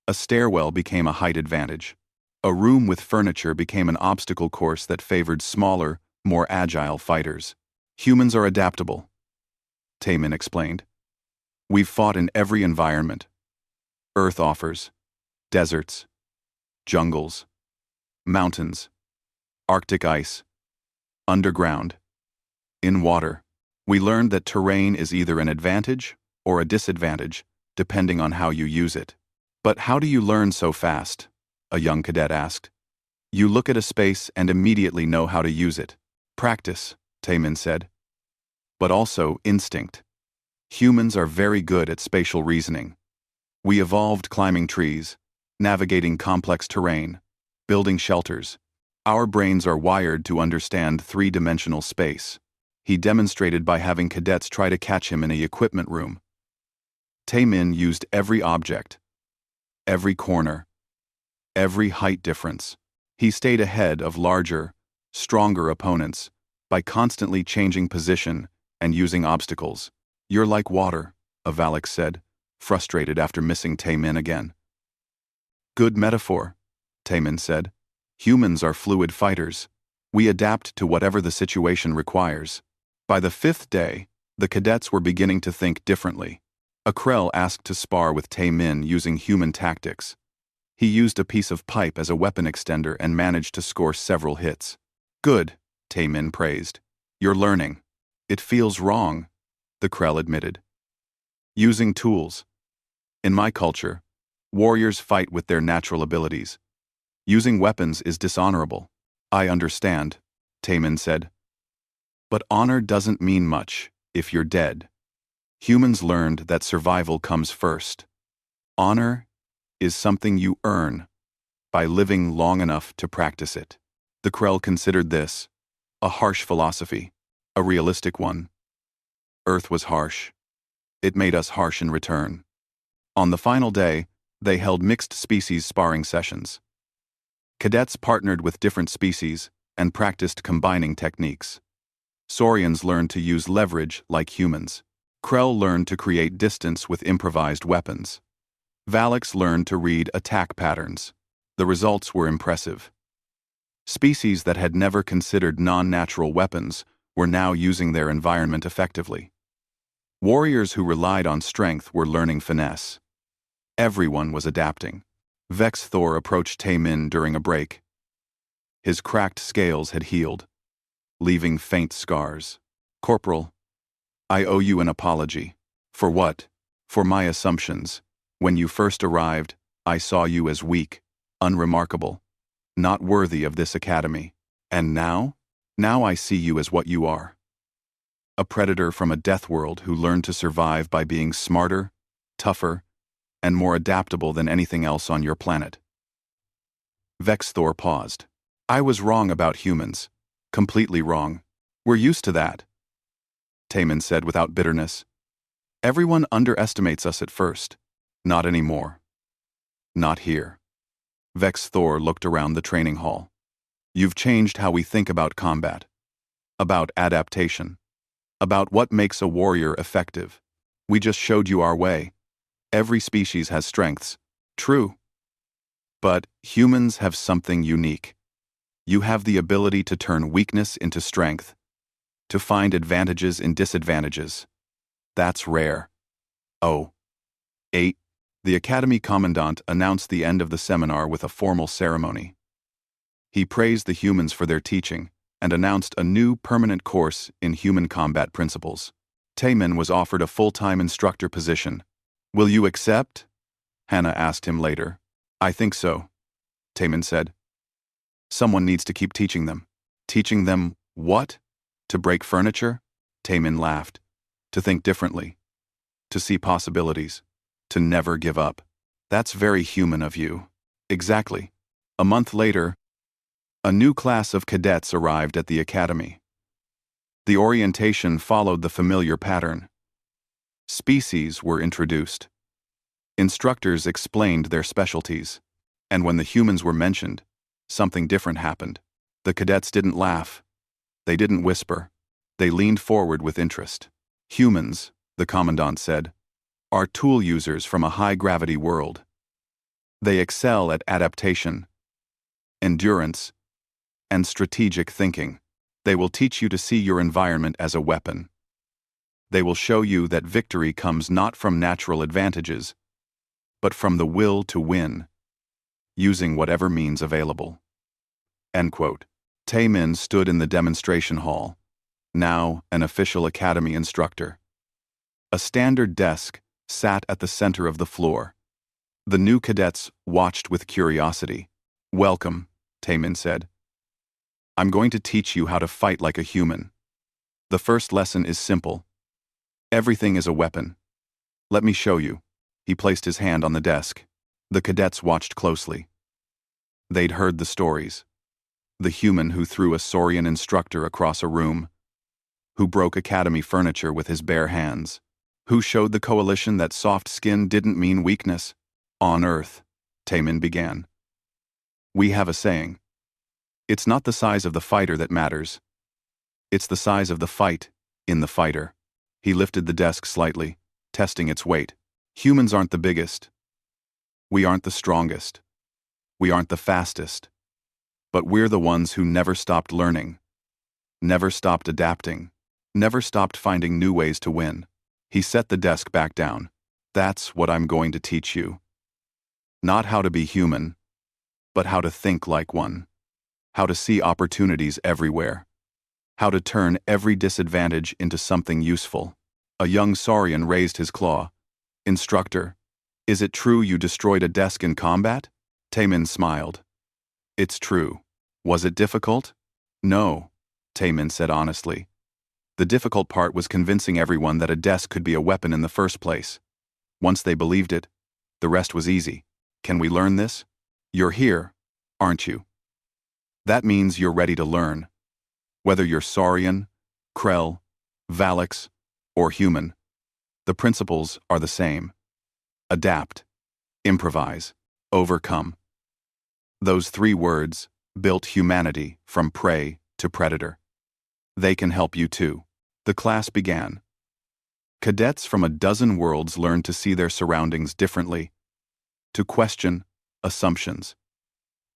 A stairwell became a height advantage. A room with furniture became an obstacle course that favored smaller, more agile fighters. Humans are adaptable, Taemin explained. We've fought in every environment. Earth offers deserts, jungles, mountains, Arctic ice, underground, in water. We learned that terrain is either an advantage or a disadvantage, depending on how you use it. But how do you learn so fast? A young cadet asked. You look at a space and immediately know how to use it. Practice, Taemin said. But also instinct. Humans are very good at spatial reasoning. We evolved climbing trees, navigating complex terrain, building shelters. Our brains are wired to understand three-dimensional space. He demonstrated by having cadets try to catch him in the equipment room. Taemin used every object, every corner, every height difference. He stayed ahead of larger, stronger opponents by constantly changing position and using obstacles. You're like water, Avalix said, frustrated after missing Taemin again. Good metaphor, Taemin said. Humans are fluid fighters. We adapt to whatever the situation requires. By the fifth day, the cadets were beginning to think differently. Akrel asked to spar with Taemin using human tactics. He used a piece of pipe as a weapon extender and managed to score several hits. Good, Taemin praised. You're learning. It feels wrong, the Krell admitted. Using tools. In my culture, warriors fight with their natural abilities. Using weapons is dishonorable. I understand, Taemin said. But honor doesn't mean much if you're dead. Humans learned that survival comes first. Honor is something you earn by living long enough to practice it. The Krell considered this a harsh philosophy, a realistic one. Earth was harsh. It made us harsh in return. On the final day, they held mixed species sparring sessions. Cadets partnered with different species and practiced combining techniques. Saurians learned to use leverage like humans. Krell learned to create distance with improvised weapons. Valix learned to read attack patterns. The results were impressive. Species that had never considered non-natural weapons were now using their environment effectively. Warriors who relied on strength were learning finesse. Everyone was adapting. Vexthor approached Taemin during a break. His cracked scales had healed, leaving faint scars. Corporal, I owe you an apology. For what? For my assumptions. When you first arrived, I saw you as weak, unremarkable, not worthy of this academy. And now? Now I see you as what you are. A predator from a death world who learned to survive by being smarter, tougher, and more adaptable than anything else on your planet. Vexthor paused. I was wrong about humans. Completely wrong. We're used to that, Taemin said without bitterness. Everyone underestimates us at first. Not anymore. Not here. Vexthor looked around the training hall. You've changed how we think about combat. About adaptation. About what makes a warrior effective. We just showed you our way. Every species has strengths. True. But humans have something unique. You have the ability to turn weakness into strength. To find advantages in disadvantages. That's rare. Oh. 8. The Academy Commandant announced the end of the seminar with a formal ceremony. He praised the humans for their teaching and announced a new permanent course in human combat principles. Taemin was offered a full-time instructor position. Will you accept? Hannah asked him later. I think so, Taemin said. Someone needs to keep teaching them. Teaching them what? To break furniture? Taemin laughed. To think differently. To see possibilities. To never give up. That's very human of you. Exactly. A month later, a new class of cadets arrived at the academy. The orientation followed the familiar pattern. Species were introduced. Instructors explained their specialties. And when the humans were mentioned, something different happened. The cadets didn't laugh. They didn't whisper. They leaned forward with interest. Humans, the commandant said, are tool users from a high-gravity world. They excel at adaptation, endurance, and strategic thinking. They will teach you to see your environment as a weapon. They will show you that victory comes not from natural advantages, but from the will to win, using whatever means available. End quote. Taemin stood in the demonstration hall, now an official academy instructor. A standard desk sat at the center of the floor. The new cadets watched with curiosity. Welcome, Taemin said. I'm going to teach you how to fight like a human. The first lesson is simple. Everything is a weapon. Let me show you. He placed his hand on the desk. The cadets watched closely. They'd heard the stories. The human who threw a saurian instructor across a room, who broke academy furniture with his bare hands, who showed the coalition that soft skin didn't mean weakness. On Earth, Taemin began. We have a saying. It's not the size of the fighter that matters. It's the size of the fight in the fighter. He lifted the desk slightly, testing its weight. Humans aren't the biggest. We aren't the strongest. We aren't the fastest. But we're the ones who never stopped learning, never stopped adapting, never stopped finding new ways to win. He set the desk back down. That's what I'm going to teach you. Not how to be human, but how to think like one. How to see opportunities everywhere. How to turn every disadvantage into something useful. A young saurian raised his claw. Instructor, is it true you destroyed a desk in combat? Taemin smiled. It's true. Was it difficult? No, Taemin said honestly. The difficult part was convincing everyone that a desk could be a weapon in the first place. Once they believed it, the rest was easy. Can we learn this? You're here, aren't you? That means you're ready to learn. Whether you're saurian, Krell, Valix, or human, the principles are the same. Adapt, improvise, overcome. Those 3 words built humanity from prey to predator. They can help you too. The class began. Cadets from a dozen worlds learned to see their surroundings differently, to question assumptions,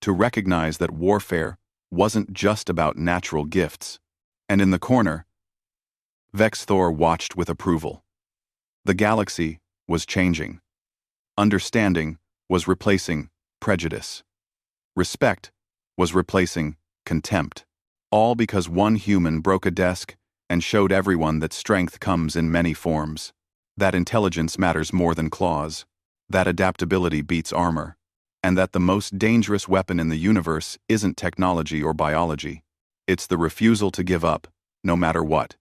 to recognize that warfare wasn't just about natural gifts. And in the corner, Vex Thor watched with approval. The galaxy was changing. Understanding was replacing prejudice. Respect was replacing contempt. All because one human broke a desk and showed everyone that strength comes in many forms. That intelligence matters more than claws. That adaptability beats armor. And that the most dangerous weapon in the universe isn't technology or biology. It's the refusal to give up, no matter what.